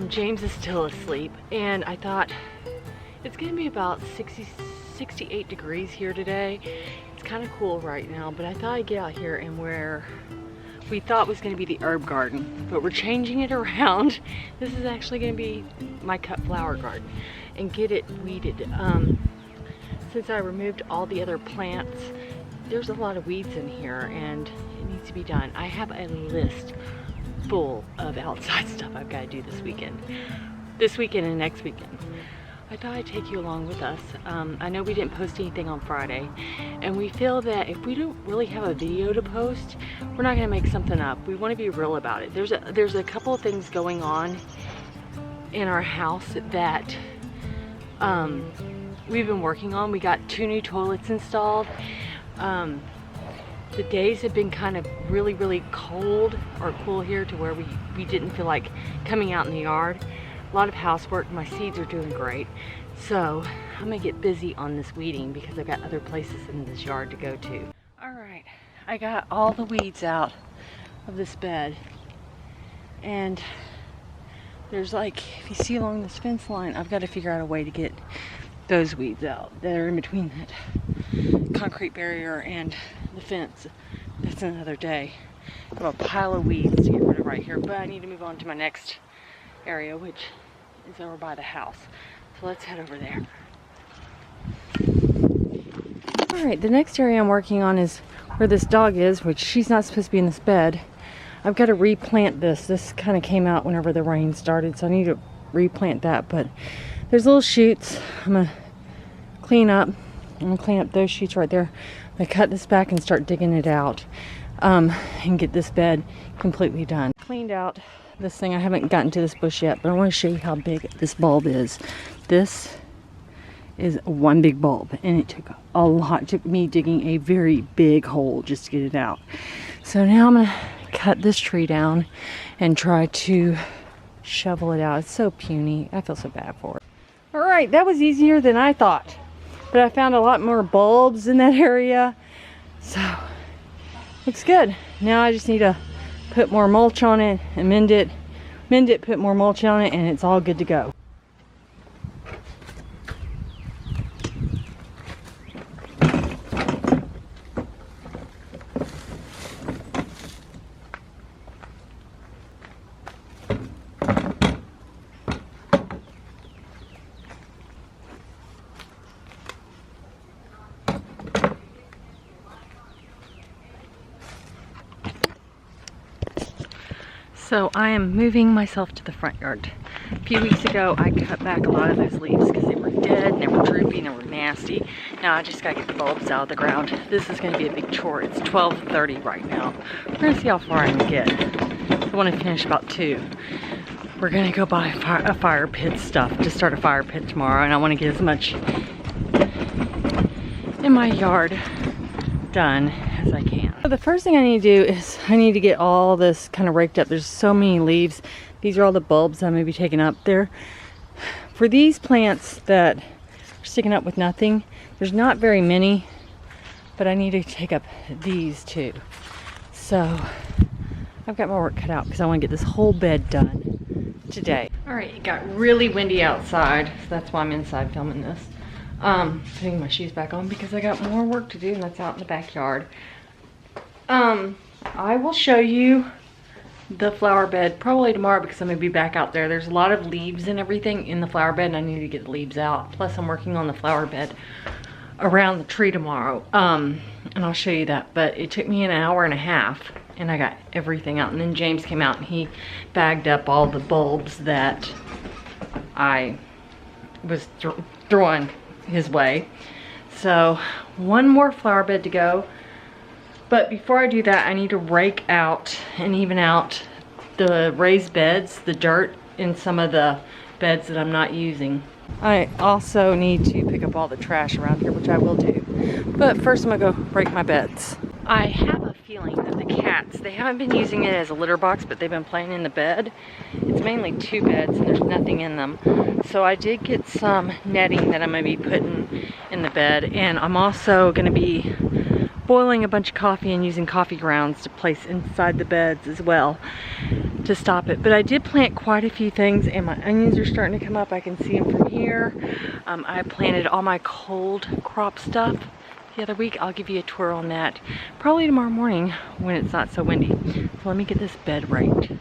James is still asleep, and I thought it's gonna be about 68 degrees here today. It's kind of cool right now, but I thought I'd get out here and where we thought was gonna be the herb garden, but we're changing it around. This is actually gonna be my cut flower garden and get it weeded. Since I removed all the other plants, there's a lot of weeds in here and it needs to be done. I have a list full of outside stuff I've got to do this weekend and next weekend. I thought I'd take you along with us. I know we didn't post anything on Friday, and we feel that if we don't really have a video to post, we're not gonna make something up. We want to be real about it. There's a couple of things going on in our house that we've been working on. We got 2 new toilets installed. The days have been kind of really cold or cool here to where we didn't feel like coming out in the yard. A lot of housework. My seeds are doing great. So I'm gonna get busy on this weeding because I've got other places in this yard to go to. All right, I got all the weeds out of this bed. And there's like, if you see along this fence line, I've got to figure out a way to get those weeds out that are in between that concrete barrier and the fence. That's another day. I have a pile of weeds to get rid of right here, but I need to move on to my next area, which is over by the house. So let's head over there. All right, the next area I'm working on is where this dog is, which she's not supposed to be in this bed. I've got to replant this. This kind of came out whenever the rain started, so I need to replant that, but there's little shoots. I'm gonna clean up. I'm gonna clean up those shoots right there. I'm gonna cut this back and start digging it out and get this bed completely done. Cleaned out this thing. I haven't gotten to this bush yet, but I want to show you how big this bulb is. This is one big bulb, and it took a lot. It took me digging a very big hole just to get it out. So now I'm gonna cut this tree down and try to shovel it out. It's so puny. I feel so bad for it. All right, that was easier than I thought, but I found a lot more bulbs in that area, so looks good. Now I just need to put more mulch on it and mend it, put more mulch on it, and it's all good to go. So I am moving myself to the front yard. A few weeks ago, I cut back a lot of those leaves because they were dead and they were droopy and they were nasty. Now I just gotta get the bulbs out of the ground. This is gonna be a big chore. It's 12:30 right now. We're gonna see how far I can get. I wanna finish about 2. We're gonna go buy a fire pit stuff to start a fire pit tomorrow, and I wanna get as much in my yard done as I can. So the first thing I need to do is I need to get all this kind of raked up. There's so many leaves. These are all the bulbs I'm going to be taking up there. For these plants that are sticking up with nothing, there's not very many, but I need to take up these too. So I've got my work cut out because I want to get this whole bed done today. All right, it got really windy outside, so that's why I'm inside filming this. Putting my shoes back on because I got more work to do, and that's out in the backyard. I will show you the flower bed probably tomorrow because I'm gonna be back out there. There's a lot of leaves and everything in the flower bed, and I need to get the leaves out. Plus I'm working on the flower bed around the tree tomorrow, and I'll show you that. But it took me an hour and a half, and I got everything out. And then James came out and he bagged up all the bulbs that I was throwing his way. So one more flower bed to go, but before I do that, I need to rake out and even out the raised beds, the dirt in some of the beds that I'm not using. I also need to pick up all the trash around here, which I will do, but first I'm gonna go rake my beds. I have a feeling that the cats, they haven't been using it as a litter box, but they've been playing in the bed. It's mainly 2 beds and there's nothing in them. So I did get some netting that I'm gonna be putting in the bed, and I'm also gonna be boiling a bunch of coffee and using coffee grounds to place inside the beds as well. to stop it. But I did plant quite a few things, and my onions are starting to come up. I can see them from here. I planted all my cold crop stuff the other week. I'll give you a tour on that probably tomorrow morning when it's not so windy. So let me get this bed raked.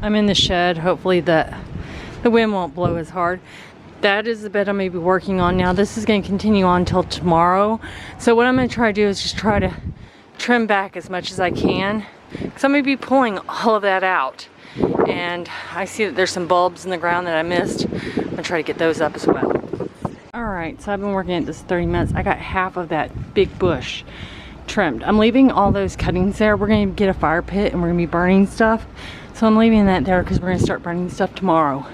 I'm in the shed. Hopefully the wind won't blow as hard. That is the bed I'm going to be working on now. This is going to continue on until tomorrow. So what I'm going to try to do is just try to trim back as much as I can, because I'm going to be pulling all of that out. And I see that there's some bulbs in the ground that I missed. I'm going to try to get those up as well. Alright, so I've been working at this 30 minutes. I got half of that big bush trimmed. I'm leaving all those cuttings there. We're going to get a fire pit and we're going to be burning stuff. So I'm leaving that there because we're going to start burning stuff tomorrow.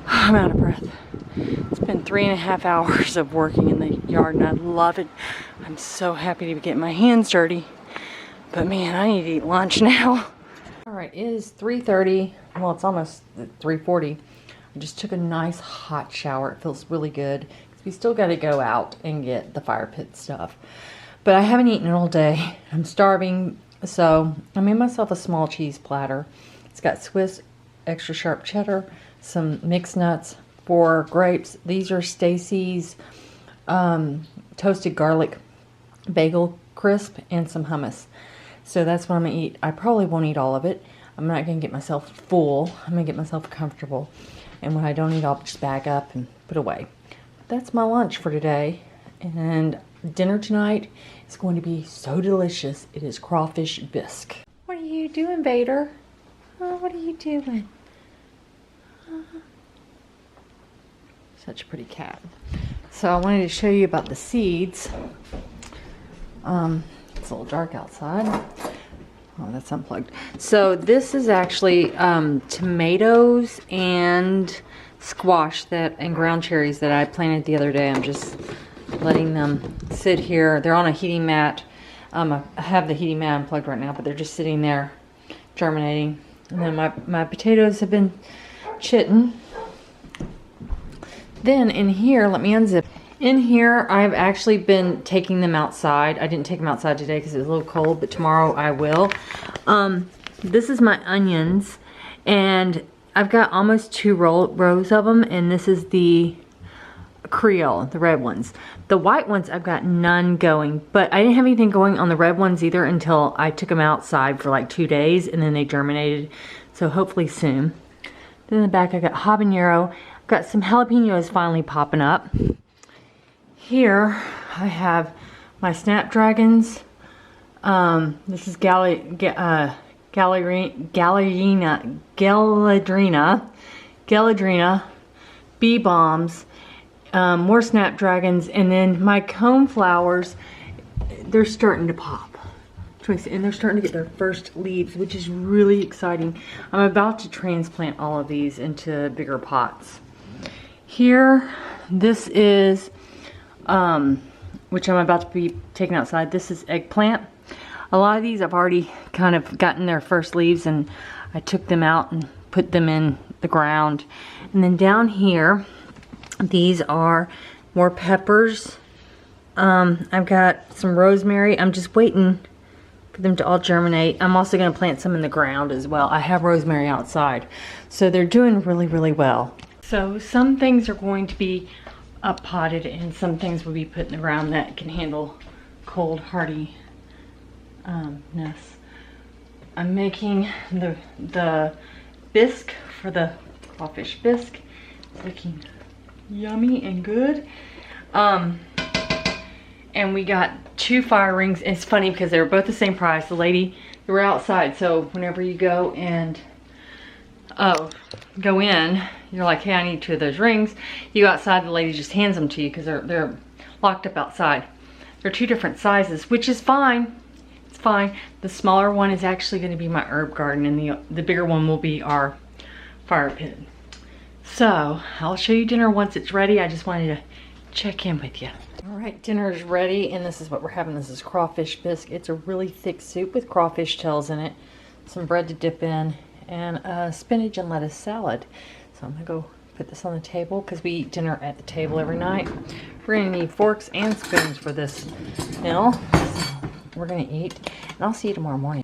I'm out of breath. It's been 3.5 hours of working in the yard and I love it. I'm so happy to be getting my hands dirty. But man, I need to eat lunch now. Alright, it is 3:30. Well, it's almost 3:40. I just took a nice hot shower. It feels really good. We still got to go out and get the fire pit stuff. But I haven't eaten all day. I'm starving. So I made myself a small cheese platter. It's got Swiss extra sharp cheddar, some mixed nuts, 4 grapes. These are Stacy's toasted garlic bagel crisp, and some hummus. So that's what I'm going to eat. I probably won't eat all of it. I'm not going to get myself full. I'm going to get myself comfortable. And when I don't eat, I'll just bag up and put away. That's my lunch for today. And dinner tonight is going to be so delicious. It is crawfish bisque. What are you doing, Vader? Oh, what are you doing? Such a pretty cat. So I wanted to show you about the seeds. It's a little dark outside. Oh, that's unplugged. So this is actually tomatoes and squash and ground cherries that I planted the other day. I'm just letting them sit here. They're on a heating mat. I have the heating mat unplugged right now, but they're just sitting there germinating. And then my potatoes have been chitting. Then in here, let me unzip. In here, I've actually been taking them outside. I didn't take them outside today because it was a little cold, but tomorrow I will. This is my onions, and I've got almost 2 rows of them, and this is the Creole, the red ones. The white ones, I've got none going, but I didn't have anything going on the red ones either until I took them outside for like 2 days, and then they germinated, so hopefully soon. Then in the back, I got habanero. I've got some jalapenos finally popping up. Here, I have my snapdragons. This is Galadrina, bee bombs, more snapdragons, and then my cone flowers, they're starting to pop. And they're starting to get their first leaves, which is really exciting. I'm about to transplant all of these into bigger pots. Here, this is, which I'm about to be taking outside. This is eggplant. A lot of these I've already kind of gotten their first leaves, and I took them out and put them in the ground. And then down here, these are more peppers. I've got some rosemary. I'm just waiting for them to all germinate. I'm also going to plant some in the ground as well. I have rosemary outside. So they're doing really, really well. So some things are going to be up potted, and some things will be put in the ground that can handle cold, hardy ness. I'm making the bisque for the crawfish bisque. It's looking yummy and good. And we got 2 fire rings. It's funny because they were both the same price. The You were outside, so whenever you go and go in, you're like, hey, I need 2 of those rings. You go outside, the lady just hands them to you because they're locked up outside. They're 2 different sizes, which is fine. It's fine. The smaller one is actually going to be my herb garden, and the bigger one will be our fire pit. So I'll show you dinner once it's ready. I just wanted to check in with you. All right, dinner is ready, and this is what we're having. This is crawfish bisque. It's a really thick soup with crawfish tails in it, some bread to dip in, and a spinach and lettuce salad. So I'm gonna go put this on the table because we eat dinner at the table every night. We're gonna need forks and spoons for this meal. So we're gonna eat, and I'll see you tomorrow morning.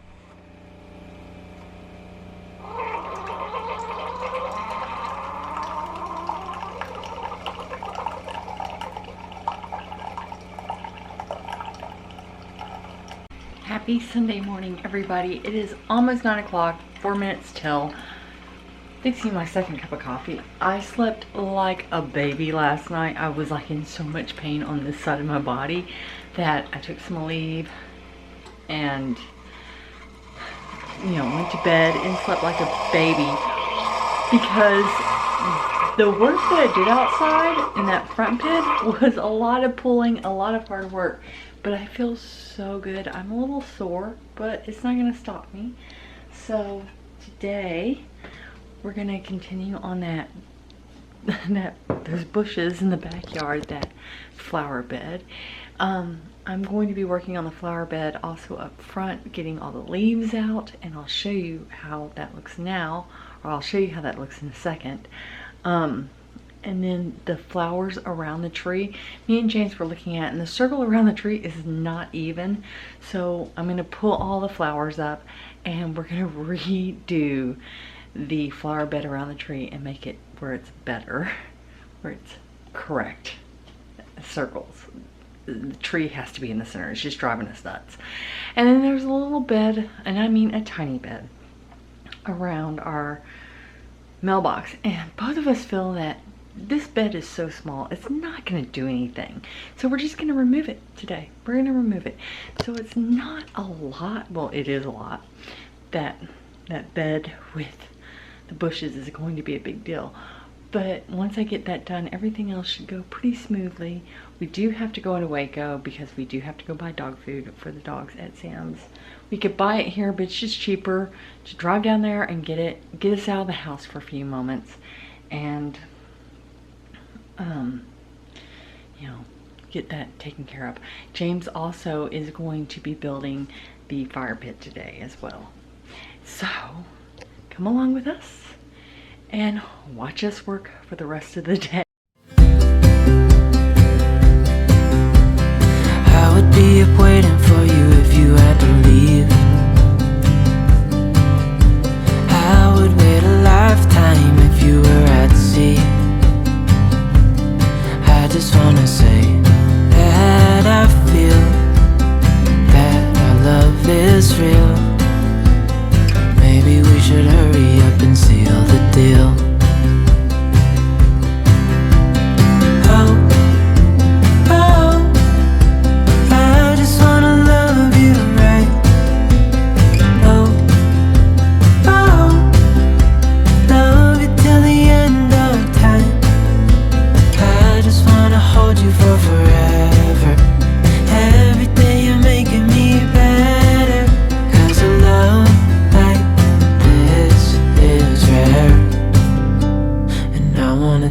Happy Sunday morning, everybody. It is almost 9 o'clock, 4 minutes till. Fixing my second cup of coffee. I slept like a baby last night. I was like in so much pain on this side of my body that I took some leave and, you know, went to bed and slept like a baby because the work that I did outside in that front pit was a lot of pulling, a lot of hard work. But I feel so good. I'm a little sore, but it's not gonna stop me. So today we're gonna continue on those bushes in the backyard, that flower bed. I'm going to be working on the flower bed also up front, getting all the leaves out, and I'll show you how that looks now, or I'll show you how that looks in a second. And then the flowers around the tree, me and James were looking at, and the circle around the tree is not even. So I'm gonna pull all the flowers up, and we're gonna redo the flower bed around the tree and make it where it's better, where it's correct circles. The tree has to be in the center. It's just driving us nuts. And then there's a little bed, and I mean a tiny bed, around our mailbox, and both of us feel that this bed is so small, it's not going to do anything. So we're just going to remove it today. We're going to remove it. So it's not a lot. Well, it is a lot. That bed with the bushes is going to be a big deal. But once I get that done, everything else should go pretty smoothly. We do have to go into Waco because we do have to go buy dog food for the dogs at Sam's. We could buy it here, but it's just cheaper to drive down there and get us out of the house for a few moments, and you know, get that taken care of. James also is going to be building the fire pit today as well. So come along with us and watch us work for the rest of the day. I would be up waiting for you if you had to leave. I would wait a lifetime if you were at sea. I just wanna say that I feel that our love is real. Maybe we should hurry up and seal the deal.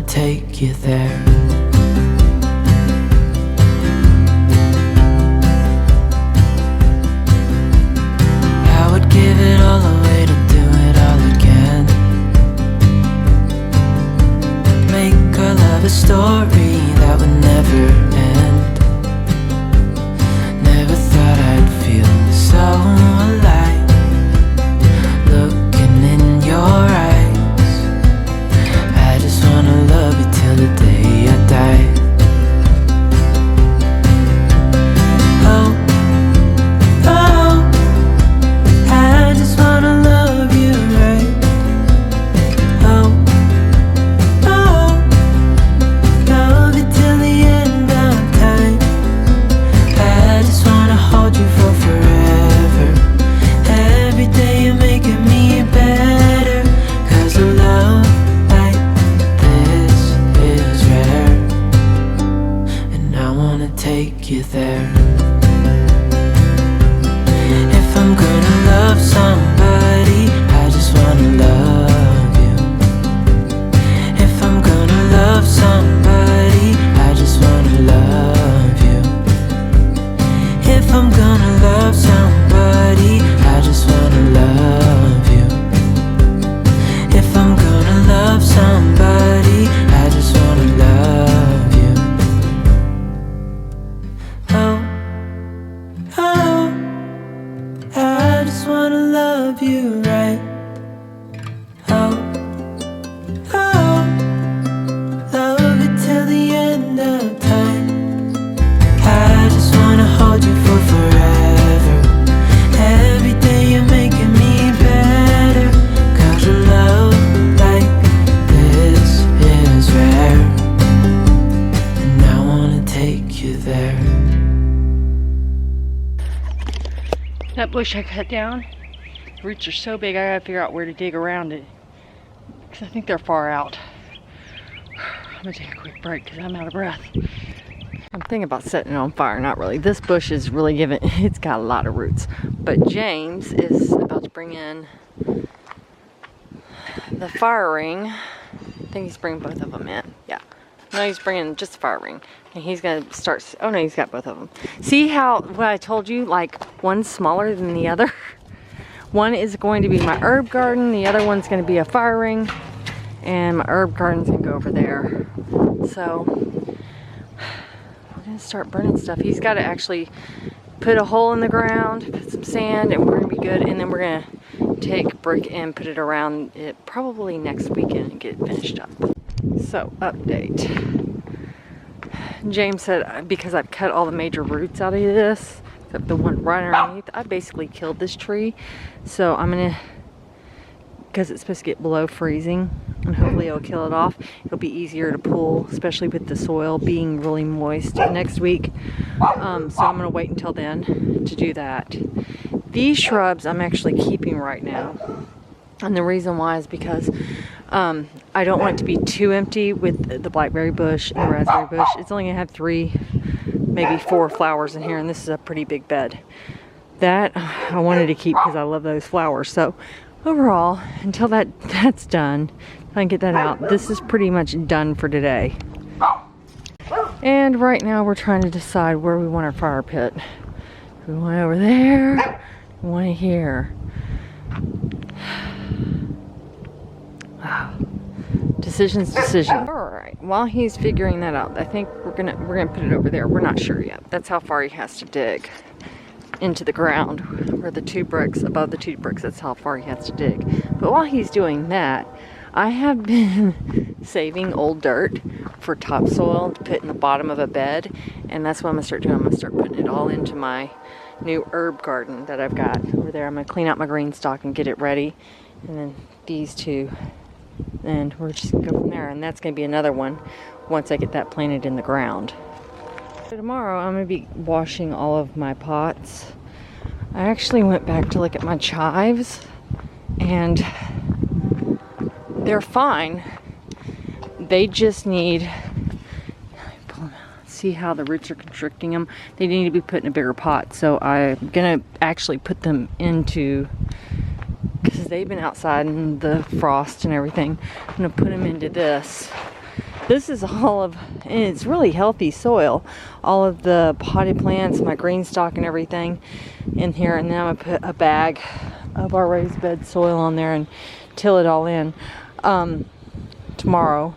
Take you there. I would give it all away to do it all again. Make our love a story that would never end. Never thought I'd feel so alive, looking in your eyes. I just wanna love you till the day I die. Oh, oh, I just wanna love you right. Oh, oh, love you till the end of take you there. If I'm gonna love somebody, I just wanna love you. If I'm gonna love somebody, I just wanna love you. If I'm gonna love somebody, I just wanna love you. If I'm gonna love somebody, I just wanna love you. Oh, oh, I just wanna love you right. Oh, oh, love it till the end of time. I just wanna hold you for forever. Every day you're making me better. 'Cause a love like this is rare, and I wanna take you there. That bush I cut down, the roots are so big I gotta figure out where to dig around it. Because I think they're far out. I'm gonna take a quick break because I'm out of breath. I'm thinking about setting it on fire, not really. This bush is really giving, it's got a lot of roots. But James is about to bring in the fire ring. I think he's bringing both of them in, yeah. No, he's bringing just the fire ring. And he's gonna start, oh no, he's got both of them. See how, what I told you, like one's smaller than the other? One is going to be my herb garden, the other one's gonna be a fire ring, and my herb garden's gonna go over there. So, we're gonna start burning stuff. He's gotta actually put a hole in the ground, put some sand, and we're gonna be good. And then we're gonna take brick and put it around it probably next weekend and get it finished up. So, update. James said because I've cut all the major roots out of this, except the one right underneath, I basically killed this tree. So I'm gonna, because it's supposed to get below freezing, and hopefully it'll kill it off. It'll be easier to pull, especially with the soil being really moist next week. So I'm gonna wait until then to do that. These shrubs I'm actually keeping right now. And the reason why is because I don't want it to be too empty with the blackberry bush and the raspberry bush. It's only gonna have 3, maybe 4 flowers in here, and this is a pretty big bed. That I wanted to keep because I love those flowers. So overall, until that's done, if I can get that out, this is pretty much done for today. And right now we're trying to decide where we want our fire pit. Do we want it over there? We want it here. Decisions. All right, while he's figuring that out, I think we're gonna put it over there. We're not sure yet. That's how far he has to dig into the ground, where the 2 bricks, above the 2 bricks, that's how far he has to dig. But while he's doing that, I have been saving old dirt for topsoil to put in the bottom of a bed, and that's what I'm gonna start doing. I'm gonna start putting it all into my new herb garden that I've got over there. I'm gonna clean out my green stock and get it ready, and then these 2. And we're just gonna go from there, and that's gonna be another one once I get that planted in the ground. So tomorrow I'm gonna be washing all of my pots. I actually went back to look at my chives, and they're fine. They just need, pull them out, see how the roots are constricting them. They need to be put in a bigger pot. So I'm gonna actually put them into, because they've been outside in the frost and everything, I'm gonna put them into this. This is all of, and it's really healthy soil. All of the potted plants, my green stock and everything in here. And then I'm gonna put a bag of our raised bed soil on there and till it all in tomorrow.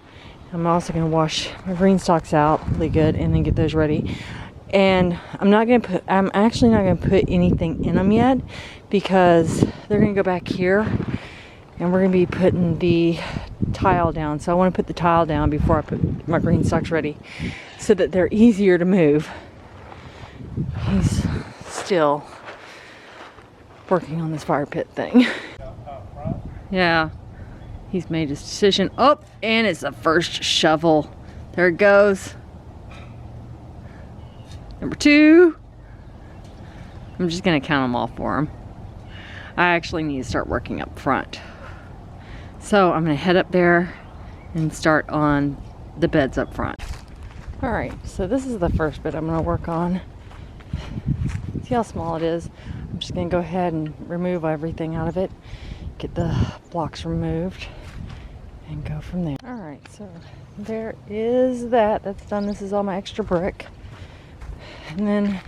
I'm also gonna wash my green stalks out really good and then get those ready. And I'm actually not gonna put anything in them yet, because they're gonna go back here and we're gonna be putting the tile down. So I want to put the tile down before I put my green stalks ready, so that they're easier to move. He's still working on this fire pit thing. Yeah, he's made his decision. Oh, and it's the first shovel. There it goes. Number 2. I'm just gonna count them all for him. I actually need to start working up front. So I'm gonna head up there and start on the beds up front. All right, so this is the first bit I'm gonna work on. See how small it is? I'm just gonna go ahead and remove everything out of it, get the blocks removed, and go from there. All right, so there is that. That's done. This is all my extra brick. And then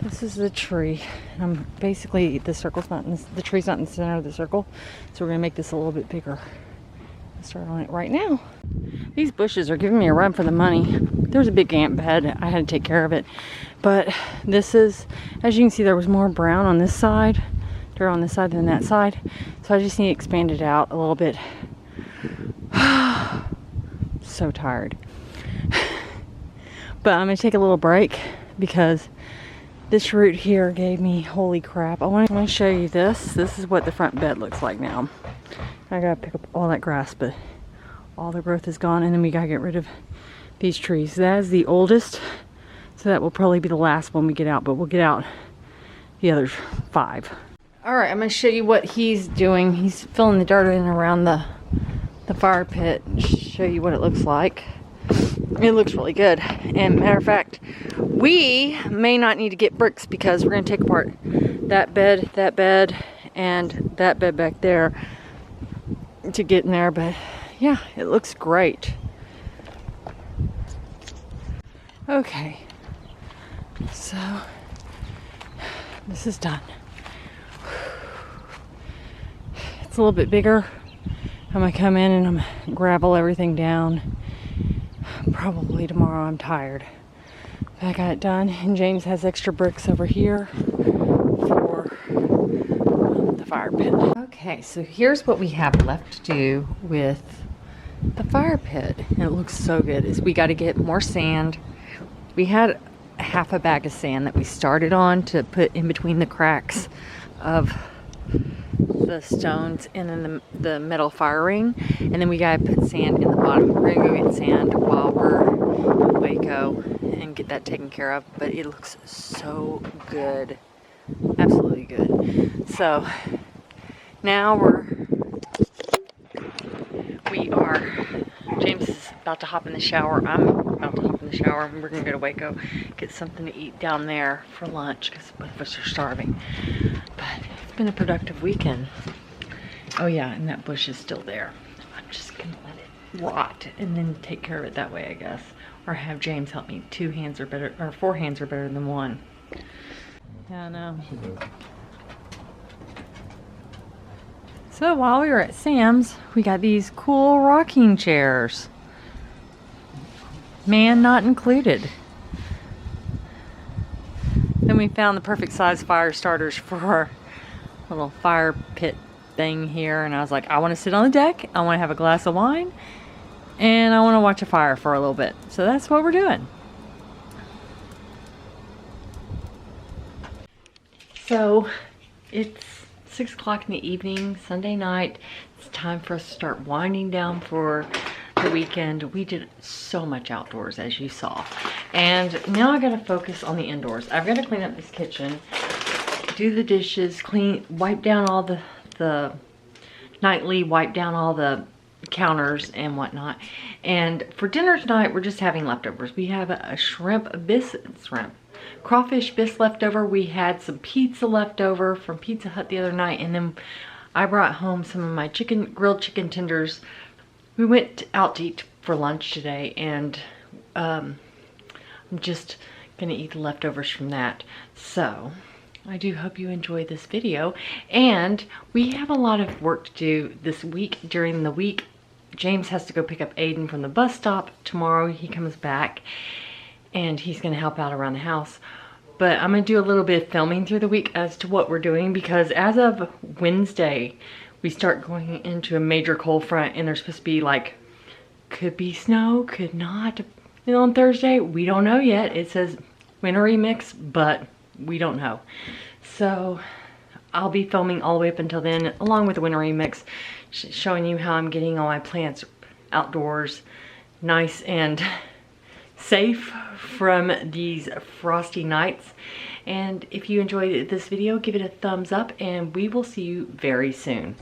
this is the tree. I'm basically, the circle's not in this, the tree's not in the center of the circle, so we're gonna make this a little bit bigger. Let's start on it right now. These bushes are giving me a run for the money. There's a big ant bed. I had to take care of it. But this is, as you can see, there was more brown on this side, dirt on this side than that side. So I just need to expand it out a little bit. So tired. But I'm gonna take a little break because this root here gave me, holy crap. I want to show you this. This is what the front bed looks like now. I gotta pick up all that grass, but all the growth is gone, and then we gotta get rid of these trees. That is the oldest, so that will probably be the last one we get out, but we'll get out the other 5. All right, I'm gonna show you what he's doing. He's filling the dirt in around the fire pit and show you what it looks like. It looks really good. And matter of fact, we may not need to get bricks because we're gonna take apart that bed, and that bed back there to get in there. But yeah, it looks great. Okay, so this is done. It's a little bit bigger. I'm gonna come in and I'm gonna gravel everything down. Probably tomorrow. I'm tired. But I got it done, and James has extra bricks over here for the fire pit. Okay, so here's what we have left to do with the fire pit. And it looks so good. Is we got to get more sand. We had half a bag of sand that we started on to put in between the cracks of the stones and then the metal fire ring, and then we gotta put sand in the bottom. We're gonna go get sand while we're in Waco and get that taken care of, but it looks so good, absolutely good. So now James is about to hop in the shower. I'm about to hop in the shower, and we're gonna go to Waco, get something to eat down there for lunch because both of us are starving. But it's been a productive weekend. Oh yeah, and that bush is still there. I'm just gonna let it rot and then take care of it that way, I guess, or have James help me. 2 hands are better, or 4 hands are better than 1. Yeah, I know. So while we were at Sam's, we got these cool rocking chairs. Man not included. Then we found the perfect size fire starters for our little fire pit thing here. And I was like, I want to sit on the deck, I want to have a glass of wine, and I want to watch a fire for a little bit. So that's what we're doing. So it's 6 o'clock in the evening, Sunday night. It's time for us to start winding down for the weekend. We did so much outdoors, as you saw. And now I gotta focus on the indoors. I've gotta clean up this kitchen, do the dishes, wipe down all the nightly, wipe down all the counters and whatnot. And for dinner tonight, we're just having leftovers. We have a crawfish bisque leftover. We had some pizza leftover from Pizza Hut the other night, and then I brought home some of my grilled chicken tenders. We went out to eat for lunch today, and I'm just gonna eat the leftovers from that. So I do hope you enjoy this video, and we have a lot of work to do this week. During the week, James has to go pick up Aiden from the bus stop. Tomorrow he comes back, and he's gonna help out around the house. But I'm gonna do a little bit of filming through the week as to what we're doing, because as of Wednesday, we start going into a major cold front, and there's supposed to be like, could be snow, could not. And on Thursday, we don't know yet. It says wintry mix, but we don't know. So I'll be filming all the way up until then, along with the wintry mix, showing you how I'm getting all my plants outdoors nice and safe from these frosty nights. And if you enjoyed this video, give it a thumbs up, and we will see you very soon.